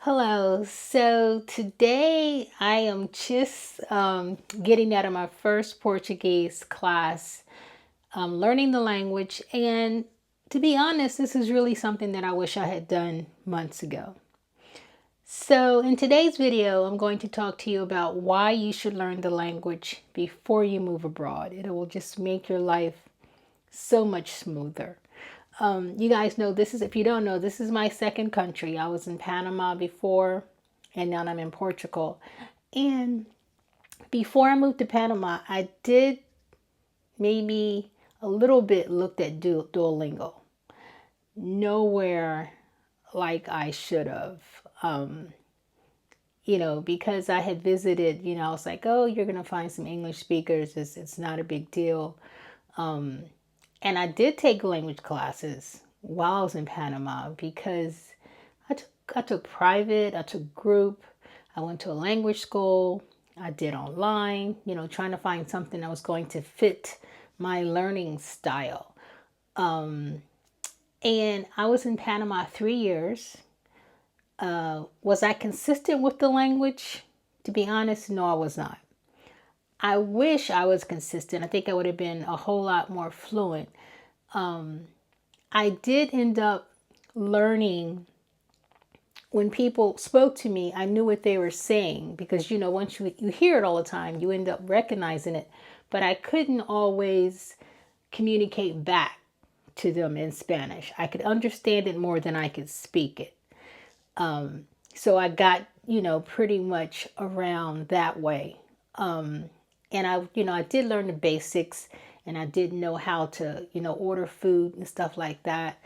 Hello. So today I am just getting out of my first Portuguese class, learning the language. And to be honest, this is really something that I wish I had done months ago. So in today's video, I'm going to talk to you about why you should learn the language before you move abroad. It will just make your life so much smoother. You guys know this is, if you don't know, this is my second country. I was in Panama before, and now I'm in Portugal. And before I moved to Panama, I did maybe a little bit looked at Duolingo. Nowhere like I should have. Because I had visited, I was like, oh, you're going to find some English speakers. It's not a big deal. And I did take language classes while I was in Panama because I took private, I took group, I went to a language school, I did online, trying to find something that was going to fit my learning style. And I was in Panama 3 years. Was I consistent with the language? To be honest, no, I was not. I wish I was consistent. I think I would have been a whole lot more fluent. I did end up learning when people spoke to me, I knew what they were saying because, once you hear it all the time, you end up recognizing it. But I couldn't always communicate back to them in Spanish. I could understand it more than I could speak it. So I got, pretty much around that way. And I did learn the basics and I did know how to, order food and stuff like that.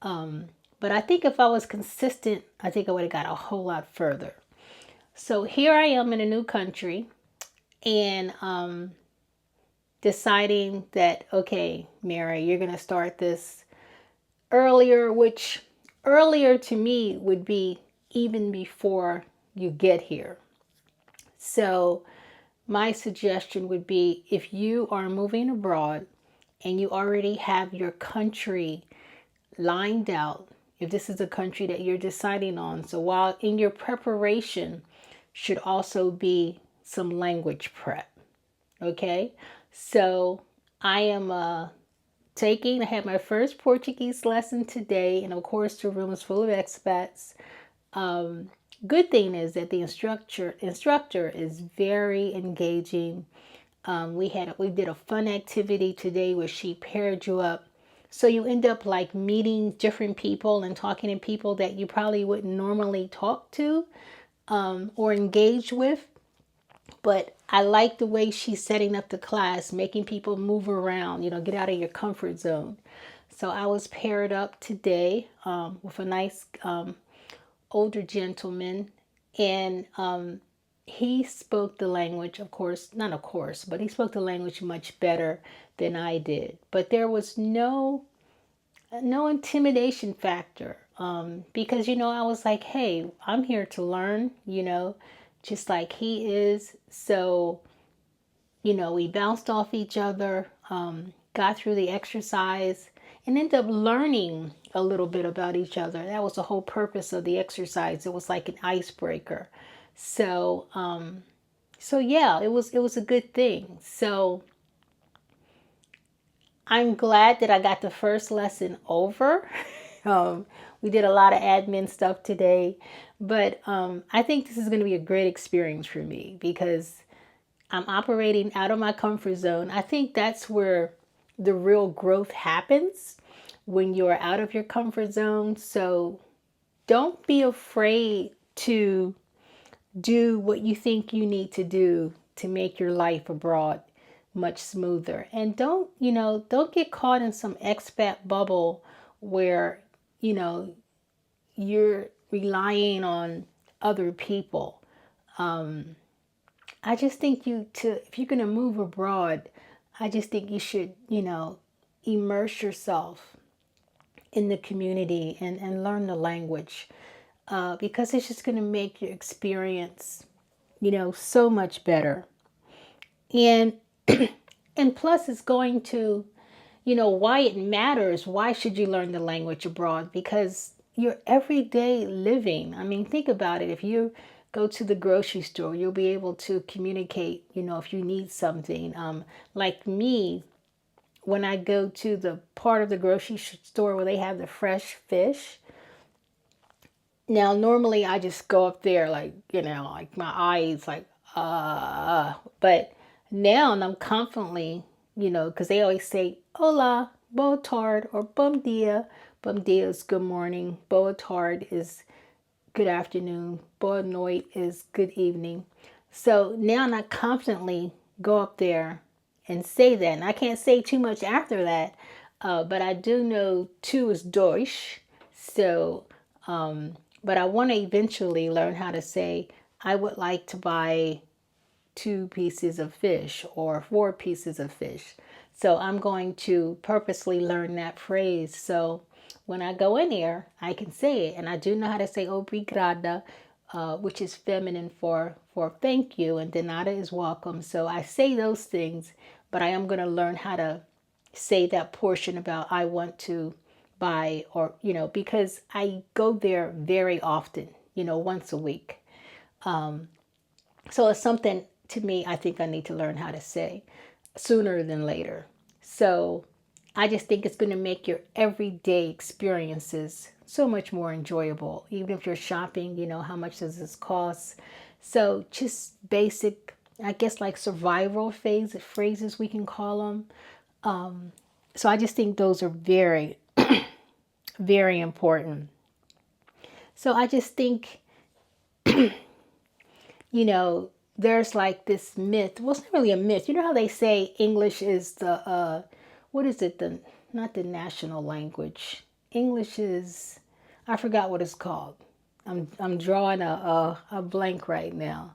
But I think if I was consistent, I think I would have got a whole lot further. So here I am in a new country and deciding that, okay, Mary, you're going to start this earlier, which earlier to me would be even before you get here. So my suggestion would be if you are moving abroad and you already have your country lined out, if this is a country that you're deciding on, so while in your preparation should also be some language prep. Okay, so I am I had my first Portuguese lesson today, and of course the room is full of expats. Good thing is that the instructor is very engaging. We did a fun activity today where she paired you up, so you end up like meeting different people and talking to people that you probably wouldn't normally talk to or engage with. But I like the way she's setting up the class, making people move around, get out of your comfort zone. So I was paired up today with a nice older gentleman, and he spoke the language, of course, not of course, but he spoke the language much better than I did. But there was no intimidation factor because, I was like, hey, I'm here to learn, just like he is. So, we bounced off each other, got through the exercise, and ended up learning a little bit about each other. That was the whole purpose of the exercise. It was like an icebreaker. So, yeah, it was a good thing. So I'm glad that I got the first lesson over. We did a lot of admin stuff today, but I think this is going to be a great experience for me because I'm operating out of my comfort zone. I think that's where the real growth happens, when you're out of your comfort zone. So don't be afraid to do what you think you need to do to make your life abroad much smoother. And don't get caught in some expat bubble where, you're relying on other people. I just think if you're going to move abroad, I just think you should, immerse yourself in the community and learn the language because it's just going to make your experience, so much better. And and plus it's going to, why it matters. Why should you learn the language abroad? Because, your everyday living. I mean, think about it. If you go to the grocery store, you'll be able to communicate, if you need something. Like me, when I go to the part of the grocery store where they have the fresh fish, now normally I just go up there like, like my eyes like, but now I'm confidently, because they always say, hola, boa tarde, or bom dia. Bom dia is good morning. Boa tarde is good afternoon. Boa noite is good evening. So now I confidently go up there and say that. And I can't say too much after that, but I do know two is Deutsch. So, but I want to eventually learn how to say, I would like to buy 2 pieces of fish or 4 pieces of fish. So I'm going to purposely learn that phrase. So when I go in there, I can say it. And I do know how to say obrigada, which is feminine for thank you, and de nada is welcome. So I say those things, but I am going to learn how to say that portion about I want to buy, or, because I go there very often, once a week. So it's something to me I think I need to learn how to say sooner than later. So I just think it's going to make your everyday experiences so much more enjoyable. Even if you're shopping, how much does this cost? So just basic, I guess, like survival phrases we can call them. So I just think those are very, very important. So I just think, there's like this myth. Well, it's not really a myth. You know how they say English is the, what is it? Not the national language. English is, I forgot what it's called. I'm drawing a blank right now.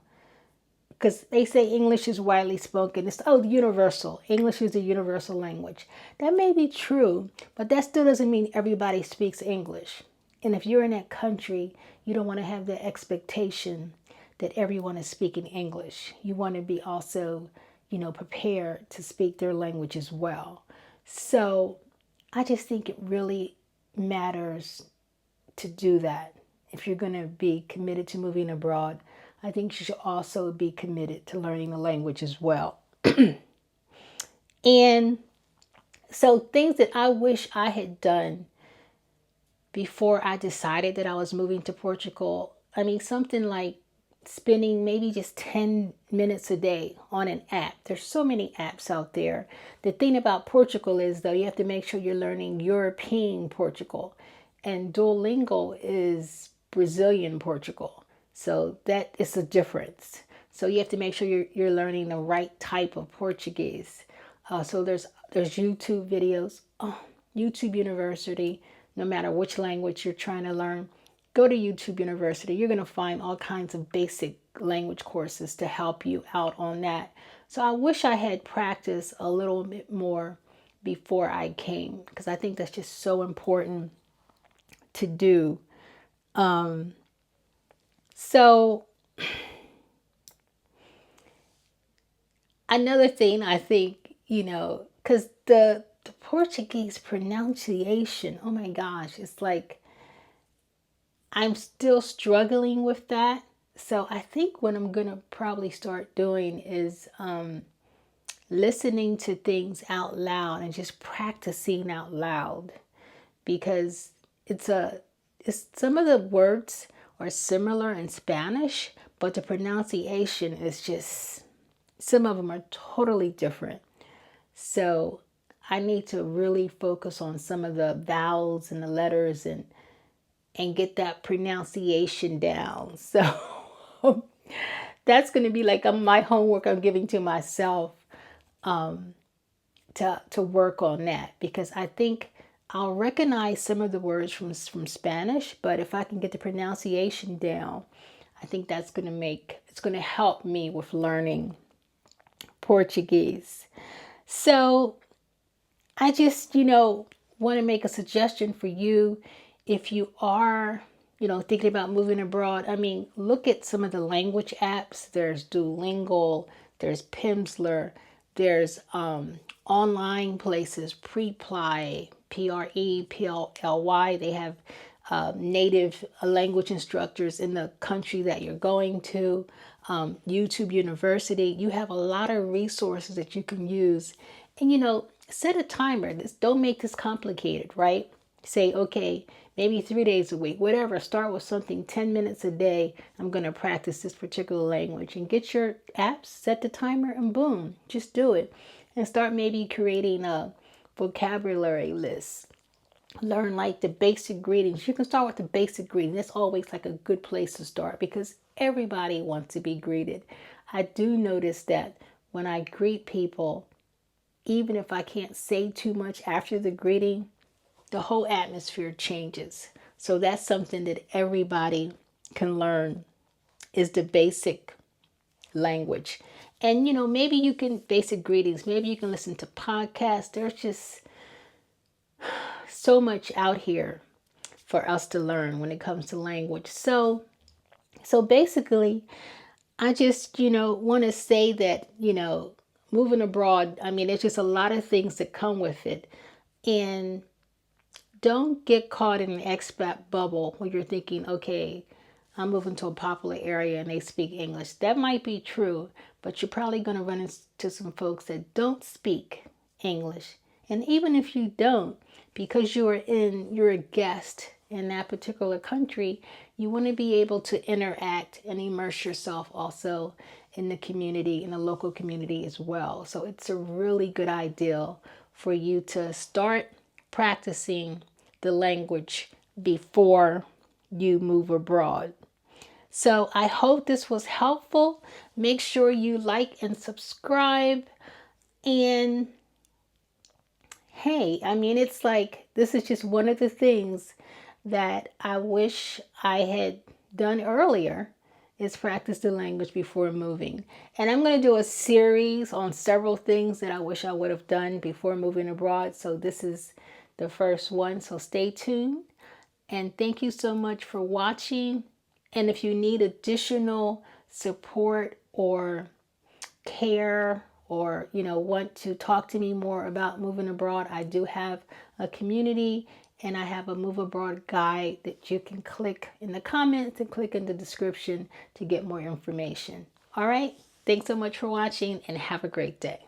Because they say English is widely spoken. It's, universal. English is a universal language. That may be true, but that still doesn't mean everybody speaks English. And if you're in that country, you don't want to have the expectation that everyone is speaking English. You want to be also, prepared to speak their language as well. So I just think it really matters to do that. If you're going to be committed to moving abroad, I think you should also be committed to learning the language as well. And so things that I wish I had done before I decided that I was moving to Portugal, I mean, something like spending maybe just 10 minutes a day on an app. There's so many apps out there. The thing about Portugal is, though, you have to make sure you're learning European Portugal. And Duolingo is Brazilian Portugal. So that is a difference. So you have to make sure you're learning the right type of Portuguese. So there's YouTube videos, YouTube University, no matter which language you're trying to learn. Go to YouTube University. You're going to find all kinds of basic language courses to help you out on that. So I wish I had practiced a little bit more before I came, because I think that's just so important to do. So another thing I think, because the Portuguese pronunciation, oh my gosh, it's like, I'm still struggling with that. So I think what I'm going to probably start doing is listening to things out loud and just practicing out loud, because it's some of the words are similar in Spanish, but the pronunciation is just, some of them are totally different. So I need to really focus on some of the vowels and the letters and get that pronunciation down. So that's going to be like my homework I'm giving to myself, to work on that, because I think I'll recognize some of the words from Spanish, but if I can get the pronunciation down, I think it's going to help me with learning Portuguese. So I just, want to make a suggestion for you. If you are, thinking about moving abroad, I mean, look at some of the language apps. There's Duolingo, there's Pimsleur, there's online places, Preply, Preply. They have native language instructors in the country that you're going to, YouTube University. You have a lot of resources that you can use. And, set a timer. Don't make this complicated, right? Say, okay, maybe 3 days a week, whatever. Start with something 10 minutes a day. I'm going to practice this particular language, and get your apps, set the timer, and boom, just do it. And start maybe creating a vocabulary list. Learn like the basic greetings. You can start with the basic greeting. That's always like a good place to start because everybody wants to be greeted. I do notice that when I greet people, even if I can't say too much after the greeting, the whole atmosphere changes. So that's something that everybody can learn, is the basic language. And maybe you can basic greetings. Maybe you can listen to podcasts. There's just so much out here for us to learn when it comes to language. So basically, I just, want to say that, moving abroad, I mean, there's just a lot of things that come with it. And don't get caught in an expat bubble where you're thinking, okay, I'm moving to a popular area and they speak English. That might be true, but you're probably going to run into some folks that don't speak English. And even if you don't, because you're a guest in that particular country, you want to be able to interact and immerse yourself also in the community, in the local community as well. So it's a really good idea for you to start practicing the language before you move abroad. So I hope this was helpful. Make sure you like and subscribe. And hey, I mean, it's like, this is just one of the things that I wish I had done earlier, is practice the language before moving. And I'm going to do a series on several things that I wish I would have done before moving abroad. So this is the first one. So stay tuned. And thank you so much for watching. And if you need additional support or care, or want to talk to me more about moving abroad, I do have a community, and I have a move abroad guide that you can click in the comments and click in the description to get more information. All right, thanks so much for watching, and have a great day.